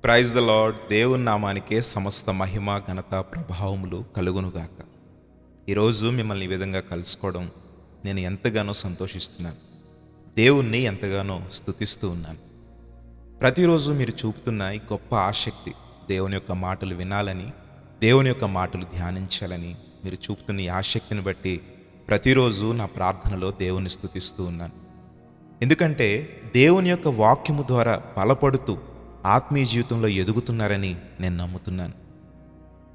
Praise the lord. దేవుని నామానికే సమస్త మహిమ ఘనత ప్రభావములు కలుగునుగాక. ఈరోజు మిమ్మల్ని ఈ విధంగా కలుసుకోవడం నేను ఎంతగానో సంతోషిస్తున్నాను. దేవుణ్ణి ఎంతగానో స్తుతిస్తూ ఉన్నాను. ప్రతిరోజు మీరు చూపుతున్న ఈ గొప్ప ఆసక్తి, దేవుని యొక్క మాటలు వినాలని, దేవుని యొక్క మాటలు ధ్యానించాలని మీరు చూపుతున్న ఈ ఆసక్తిని బట్టి ప్రతిరోజు నా ప్రార్థనలో దేవుని స్తుతిస్తూ ఉన్నాను. ఎందుకంటే దేవుని యొక్క వాక్యము ద్వారా బలపడుతూ ఆత్మీయ జీవితంలో ఎదుగుతున్నారని నేను నమ్ముతున్నాను.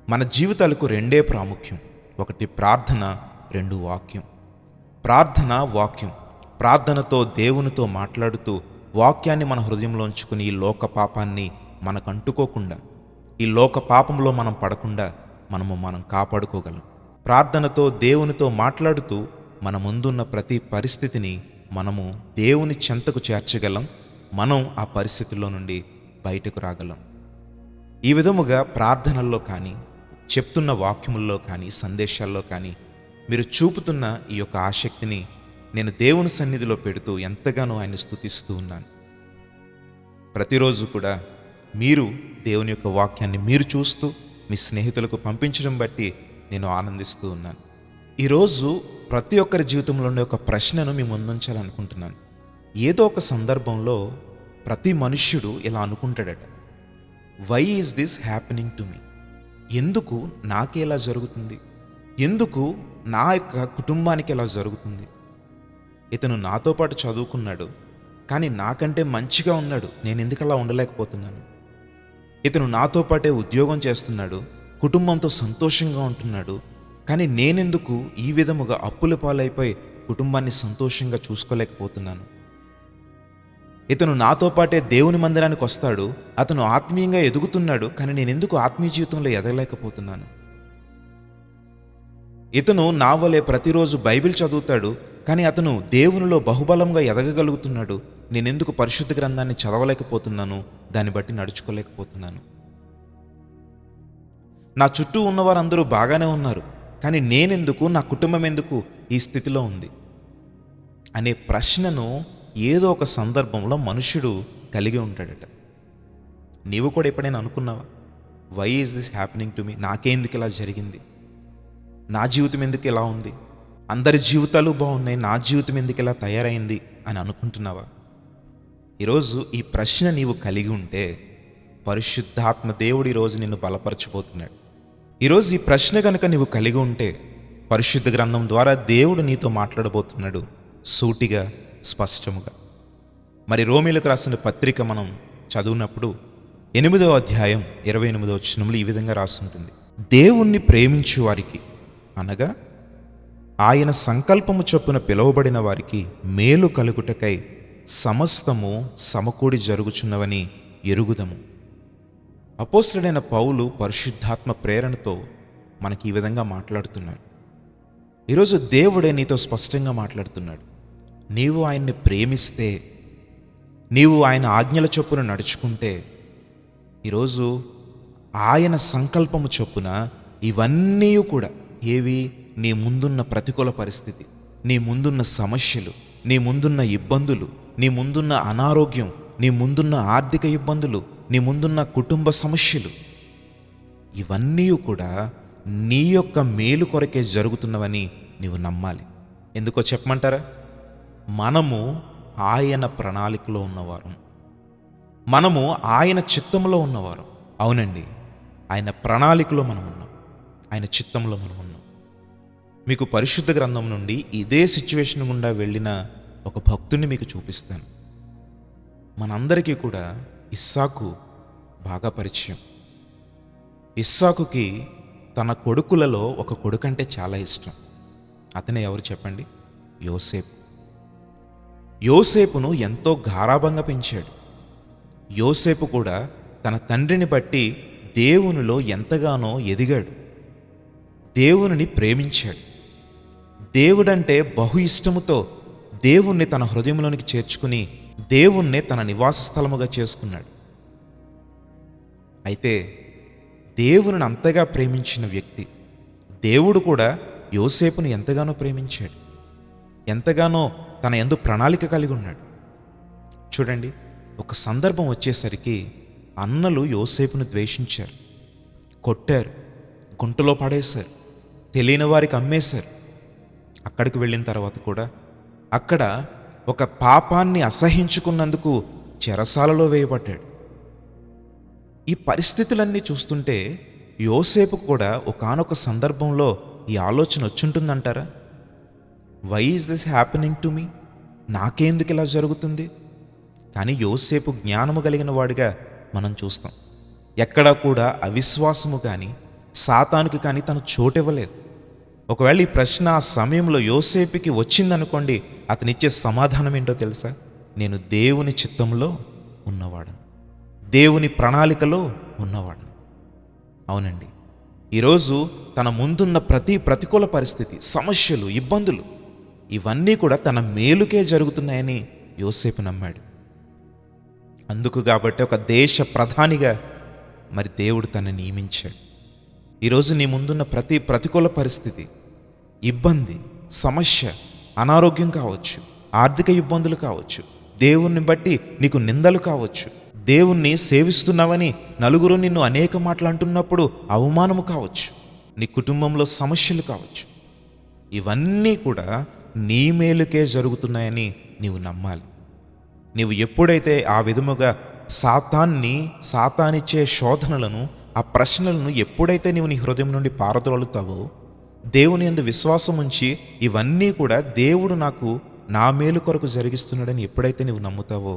మన జీవితాలకు రెండే ప్రాముఖ్యం. ఒకటి ప్రార్థన, రెండు వాక్యం. ప్రార్థన, వాక్యం. ప్రార్థనతో దేవునితో మాట్లాడుతూ వాక్యాన్ని మన హృదయంలో ఉంచుకుని ఈ లోక పాపాన్ని మనకు అంటుకోకుండా, ఈ లోక పాపంలో మనం పడకుండా మనం కాపాడుకోగలం. ప్రార్థనతో దేవునితో మాట్లాడుతూ మన ముందున్న ప్రతి పరిస్థితిని మనము దేవుని చెంతకు చేర్చగలం. మనం ఆ పరిస్థితుల్లో నుండి బయటకు రాగలం. ఈ విధముగా ప్రార్థనల్లో కానీ, చెప్తున్న వాక్యముల్లో కానీ, సందేశాల్లో కానీ మీరు చూపుతున్న ఈ యొక్క ఆసక్తిని నేను దేవుని సన్నిధిలో పెడుతూ ఎంతగానో ఆయన స్తుతిస్తూ ఉన్నాను. ప్రతిరోజు కూడా మీరు దేవుని యొక్క వాక్యాన్ని మీరు చూస్తూ మీ స్నేహితులకు పంపించడం బట్టి నేను ఆనందిస్తూ ఉన్నాను. ఈరోజు ప్రతి ఒక్కరి జీవితంలో ఉండే ఒక ప్రశ్నను మీ ముందుంచాలనుకుంటున్నాను. ఏదో ఒక సందర్భంలో ప్రతి మనుష్యుడు ఇలా అనుకుంటాడట, why is this happening to me? ఎందుకు నాకే ఇలా జరుగుతుంది? ఎందుకు నా యొక్క కుటుంబానికి ఇలా జరుగుతుంది? ఇతను నాతో పాటు చదువుకున్నాడు, కానీ నాకంటే మంచిగా ఉన్నాడు, నేను ఎందుకు అలా ఉండలేకపోతున్నాను? ఇతను నాతో పాటే ఉద్యోగం చేస్తున్నాడు, కుటుంబంతో సంతోషంగా ఉంటున్నాడు, కానీ నేనెందుకు ఈ విధముగా అప్పుల పాలైపోయి కుటుంబాన్ని సంతోషంగా చూసుకోలేకపోతున్నాను? ఇతను నాతో పాటే దేవుని మందిరానికి వస్తాడు, అతను ఆత్మీయంగా ఎదుగుతున్నాడు, కానీ నేనెందుకు ఆత్మీయ జీవితంలో ఎదగలేకపోతున్నాను? ఇతను నా వలె ప్రతిరోజు బైబిల్ చదువుతాడు, కానీ అతను దేవునిలో బహుబలంగా ఎదగగలుగుతున్నాడు, నేనెందుకు పరిశుద్ధ గ్రంథాన్ని చదవలేకపోతున్నాను, దాన్ని బట్టి నడుచుకోలేకపోతున్నాను? నా చుట్టూ ఉన్నవారందరూ బాగానే ఉన్నారు, కానీ నేనెందుకు, నా కుటుంబం ఎందుకు ఈ స్థితిలో ఉంది అనే ప్రశ్నను ఏదో ఒక సందర్భంలో మనుష్యుడు కలిగి ఉంటాడట. నీవు కూడా ఎప్పుడైనా అనుకున్నావా, why is this happening to me? నాకెందుకు ఇలా జరిగింది? నా జీవితం ఎందుకు ఇలా ఉంది? అందరి జీవితాలు బాగున్నాయి, నా జీవితం ఎందుకు ఇలా తయారైంది అని అనుకుంటున్నావా? ఈరోజు ఈ ప్రశ్న నీవు కలిగి ఉంటే పరిశుద్ధాత్మ దేవుడు ఈరోజు నిన్ను బలపరచబోతున్నాడు. ఈరోజు ఈ ప్రశ్న కనుక నీవు కలిగి ఉంటే పరిశుద్ధ గ్రంథం ద్వారా దేవుడు నీతో మాట్లాడబోతున్నాడు, సూటిగా, స్పష్టముగా. మరి రోమీలకు రాసిన పత్రిక మనం చదివినప్పుడు 8వ అధ్యాయం 28వ వచనంలో ఈ విధంగా రాస్తుంటుంది, దేవుణ్ణి ప్రేమించు వారికి, అనగా ఆయన సంకల్పము చొప్పున పిలువబడిన వారికి మేలు కలుగుటకై సమస్తము సమకూడి జరుగుచున్నవని ఎరుగుదము. అపోస్తలుడైన పౌలు పరిశుద్ధాత్మ ప్రేరణతో మనకి ఈ విధంగా మాట్లాడుతున్నాడు. ఈరోజు దేవుడే నీతో స్పష్టంగా మాట్లాడుతున్నాడు. నీవు ఆయన్ని ప్రేమిస్తే, నీవు ఆయన ఆజ్ఞల చొప్పున నడుచుకుంటే, ఈరోజు ఆయన సంకల్పము చొప్పున ఇవన్నీ కూడా, ఏవి, నీ ముందున్న ప్రతికూల పరిస్థితి, నీ ముందున్న సమస్యలు, నీ ముందున్న ఇబ్బందులు, నీ ముందున్న అనారోగ్యం, నీ ముందున్న ఆర్థిక ఇబ్బందులు, నీ ముందున్న కుటుంబ సమస్యలు, ఇవన్నీ కూడా నీ యొక్క మేలు కొరకే జరుగుతున్నవని నీవు నమ్మాలి. ఎందుకో చెప్పమంటారా? మనము ఆయన ప్రణాళికలో ఉన్నవారు, మనము ఆయన చిత్తంలో ఉన్నవారు. అవునండి, ఆయన ప్రణాళికలో మనం ఉన్నాం, ఆయన చిత్తంలో మనం ఉన్నాం. మీకు పరిశుద్ధ గ్రంథం నుండి ఇదే సిచ్యువేషన్ గుండా వెళ్ళిన ఒక భక్తుడిని మీకు చూపిస్తాను. మనందరికీ కూడా ఇస్సాకు బాగా పరిచయం. ఇస్సాకుకి తన కొడుకులలో ఒక కొడుకంటే చాలా ఇష్టం. అతనే ఎవరు చెప్పండి? యోసేపు. యోసేపును ఎంతో గారాబంగా పెంచాడు. యోసేపు కూడా తన తండ్రిని బట్టి దేవునిలో ఎంతగానో ఎదిగాడు, దేవునిని ప్రేమించాడు. దేవుడంటే బహు ఇష్టముతో దేవుణ్ణి తన హృదయంలోనికి చేర్చుకుని దేవుణ్ణి తన నివాస స్థలముగా చేసుకున్నాడు. అయితే దేవుని అంతగా ప్రేమించిన వ్యక్తి, దేవుడు కూడా యోసేపును ఎంతగానో ప్రేమించాడు, ఎంతగానో తన యందు ప్రణాళిక కలిగి ఉన్నాడు. చూడండి, ఒక సందర్భం వచ్చేసరికి అన్నలు యోసేపును ద్వేషించారు, కొట్టారు, గుంటలో పడేశారు, తెలియని వారికి అమ్మేశారు. అక్కడికి వెళ్ళిన తర్వాత కూడా అక్కడ ఒక పాపాన్ని అసహించుకున్నందుకు చెరసాలలో వేయబడ్డాడు. ఈ పరిస్థితులన్నీ చూస్తుంటే యోసేపు కూడా ఒకానొక సందర్భంలో ఈ ఆలోచన వచ్చుంటుందంటారా? Why is this happening to me? నాకేందుకు ఇలా జరుగుతుంది? కానీ యోసేపు జ్ఞానము కలిగిన వాడిగా మనం చూస్తాం. ఎక్కడా కూడా అవిశ్వాసము కానీ సాతానుకి కానీ తను చోటివ్వలేదు. ఒకవేళ ఈ ప్రశ్న ఆ సమయంలో యోసేపుకి వచ్చిందనుకోండి, అతనిచ్చే సమాధానం ఏంటో తెలుసా? నేను దేవుని చిత్తంలో ఉన్నవాడను, దేవుని ప్రణాళికలో ఉన్నవాడను. అవునండి, ఈరోజు తన ముందున్న ప్రతి ప్రతికూల పరిస్థితి, సమస్యలు, ఇబ్బందులు ఇవన్నీ కూడా తన మేలుకే జరుగుతున్నాయని యోసేపు నమ్మాడు. అందుకు కాబట్టి ఒక దేశ ప్రధానిగా మరి దేవుడు తనని నియమించాడు. ఈరోజు నీ ముందున్న ప్రతి ప్రతికూల పరిస్థితి, ఇబ్బంది, సమస్య, అనారోగ్యం కావచ్చు, ఆర్థిక ఇబ్బందులు కావచ్చు, దేవుణ్ణి బట్టి నీకు నిందలు కావచ్చు, దేవుణ్ణి సేవిస్తున్నావని నలుగురు నిన్ను అనేక మాటలు అంటున్నప్పుడు అవమానము కావచ్చు, నీ కుటుంబంలో సమస్యలు కావచ్చు, ఇవన్నీ కూడా నీ మేలుకే జరుగుతున్నాయని నీవు నమ్మాలి. నీవు ఎప్పుడైతే ఆ విధముగా సాతానిచ్చే శోధనలను, ఆ ప్రశ్నలను ఎప్పుడైతే నీవు నీ హృదయం నుండి పారదోలుతావో, దేవుని యందు విశ్వాసం ఉంచి ఇవన్నీ కూడా దేవుడు నాకు నా మేలు కొరకు జరిగిస్తున్నాడని ఎప్పుడైతే నీవు నమ్ముతావో,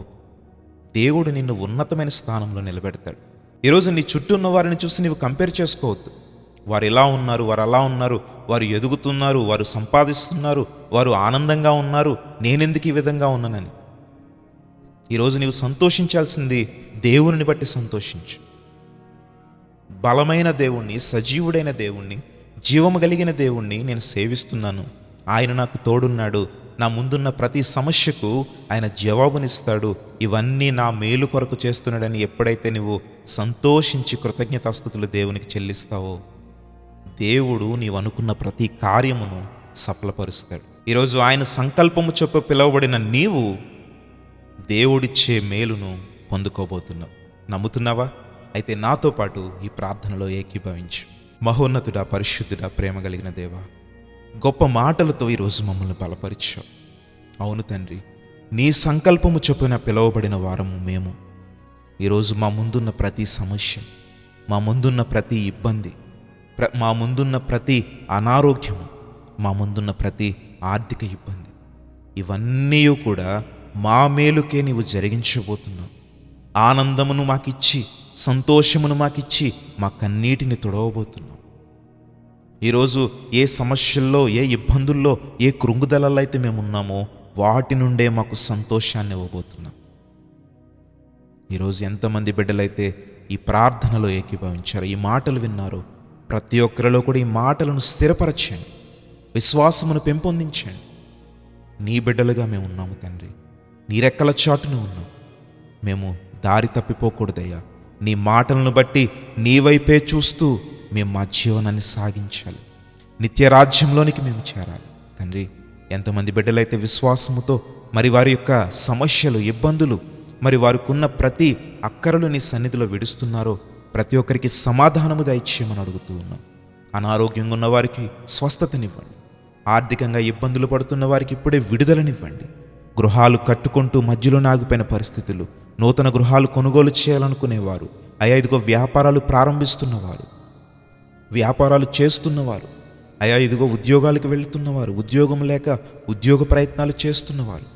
దేవుడు నిన్ను ఉన్నతమైన స్థానంలో నిలబెడతాడు. ఈరోజు నీ చుట్టూ ఉన్న వారిని చూసి నీవు కంపేర్ చేసుకోవద్దు. వారు ఎలా ఉన్నారు, వారు అలా ఉన్నారు, వారు ఎదుగుతున్నారు, వారు సంపాదిస్తున్నారు, వారు ఆనందంగా ఉన్నారు, నేనెందుకు ఈ విధంగా ఉన్నానని. ఈరోజు నీవు సంతోషించాల్సింది దేవుని బట్టి సంతోషించు. బలమైన దేవుణ్ణి, సజీవుడైన దేవుణ్ణి, జీవము కలిగిన దేవుణ్ణి నేను సేవిస్తున్నాను, ఆయన నాకు తోడున్నాడు, నా ముందున్న ప్రతి సమస్యకు ఆయన జవాబునిస్తాడు, ఇవన్నీ నా మేలు కొరకు చేస్తున్నాడని ఎప్పుడైతే నువ్వు సంతోషించి కృతజ్ఞతాస్తుతులు దేవునికి చెల్లిస్తావో, దేవుడు నీవు అనుకున్న ప్రతి కార్యమును సఫలపరుస్తాడు. ఈరోజు ఆయన సంకల్పము చొప్పున పిలువబడిన నీవు దేవుడిచ్చే మేలును పొందుకోబోతున్నావు. నమ్ముతున్నావా? అయితే నాతో పాటు ఈ ప్రార్థనలో ఏకీభవించు. మహోన్నతుడా, పరిశుద్ధుడా, ప్రేమ కలిగిన దేవా, గొప్ప మాటలతో ఈరోజు మమ్మల్ని బలపరిచావు. అవును తండ్రి, నీ సంకల్పము చొప్పున పిలువబడిన వారము మేము. ఈరోజు మా ముందున్న ప్రతి సమస్య, మా ముందున్న ప్రతి ఇబ్బంది, మా ముందున్న ప్రతి అనారోగ్యము, మా ముందున్న ప్రతి ఆర్థిక ఇబ్బంది, ఇవన్నీ కూడా మా మేలుకే నీవు జరిగించబోతున్నావు. ఆనందమును మాకిచ్చి, సంతోషమును మాకిచ్చి, మా కన్నీటిని తుడవబోతున్నావు. ఈరోజు ఏ సమస్యల్లో, ఏ ఇబ్బందుల్లో, ఏ కృంగుదలలో అయితే మేమున్నామో వాటి నుండే మాకు సంతోషాన్ని ఇవ్వబోతున్నాం. ఈరోజు ఎంతమంది బిడ్డలైతే ఈ ప్రార్థనలో ఏకీభవించారో, ఈ మాటలు విన్నారో, ప్రతి ఒక్కరిలో కూడా ఈ మాటలను స్థిరపరచండి, విశ్వాసమును పెంపొందించండి. నీ బిడ్డలుగా మేము ఉన్నాము తండ్రి, నీ రెక్కల చాటున ఉన్నాం. మేము దారి తప్పిపోకూడదయ్యా. నీ మాటలను బట్టి నీ వైపే చూస్తూ మేము మా జీవనాన్ని సాగించాలి, నిత్య రాజ్యంలోనికి మేము చేరాలి తండ్రి. ఎంతమంది బిడ్డలైతే విశ్వాసముతో మరి వారి యొక్క సమస్యలు, ఇబ్బందులు, మరి వారికి ఉన్న ప్రతి అక్కరలు నీ సన్నిధిలో విడుస్తున్నారో ప్రతి ఒక్కరికి సమాధానము దయచేయమని అడుగుతూ ఉన్నాం. అనారోగ్యంగా ఉన్న వారికి స్వస్థతనివ్వండి, ఆర్థికంగా ఇబ్బందులు పడుతున్న వారికి ఇప్పుడే విడుదలనివ్వండి. గృహాలు కట్టుకుంటూ మధ్యలో ఆగిపోయిన పరిస్థితులు, నూతన గృహాలు కొనుగోలు చేయాలనుకునేవారు, అయా ఇదిగో వ్యాపారాలు ప్రారంభిస్తున్నవారు, వ్యాపారాలు చేస్తున్నవారు, అయా ఇదిగో ఉద్యోగాలకు వెళుతున్నవారు, ఉద్యోగం లేక ఉద్యోగ ప్రయత్నాలు చేస్తున్నవారు,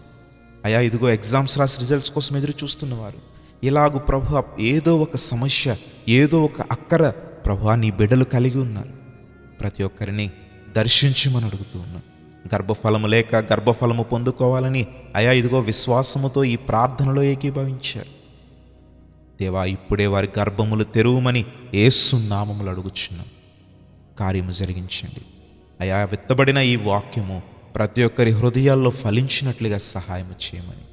అయా ఇదిగో ఎగ్జామ్స్ రాసి రిజల్ట్స్ కోసం ఎదురు చూస్తున్నవారు, ఇలాగూ ప్రభు ఏదో ఒక సమస్య, ఏదో ఒక అక్కర ప్రభు నీ బిడ్డలు కలిగి ఉన్నారు. ప్రతి ఒక్కరిని దర్శించమని అడుగుతూ ఉన్నాం. గర్భఫలము లేక గర్భఫలము పొందుకోవాలని అయా ఇదిగో విశ్వాసముతో ఈ ప్రార్థనలో ఏకీభవించారు. దేవా, ఇప్పుడే వారి గర్భములు తెరువుమని యేసు నామములు అడుగుచున్నాం. కార్యము జరిగించండి అయా. విత్తబడిన ఈ వాక్యము ప్రతి ఒక్కరి హృదయాల్లో ఫలించినట్లుగా సహాయము చేయమని,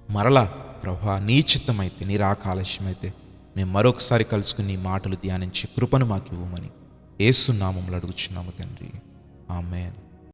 మరలా ప్రభా నీ చిత్తమైతే, నీ రాక ఆలస్యమైతే మేము మరొకసారి కలుసుకుని నీ మాటలు ధ్యానించే కృపను మాకు ఇవ్వమని యేసు నామములు అడుగుచున్నాము తండ్రి. ఆమేన్.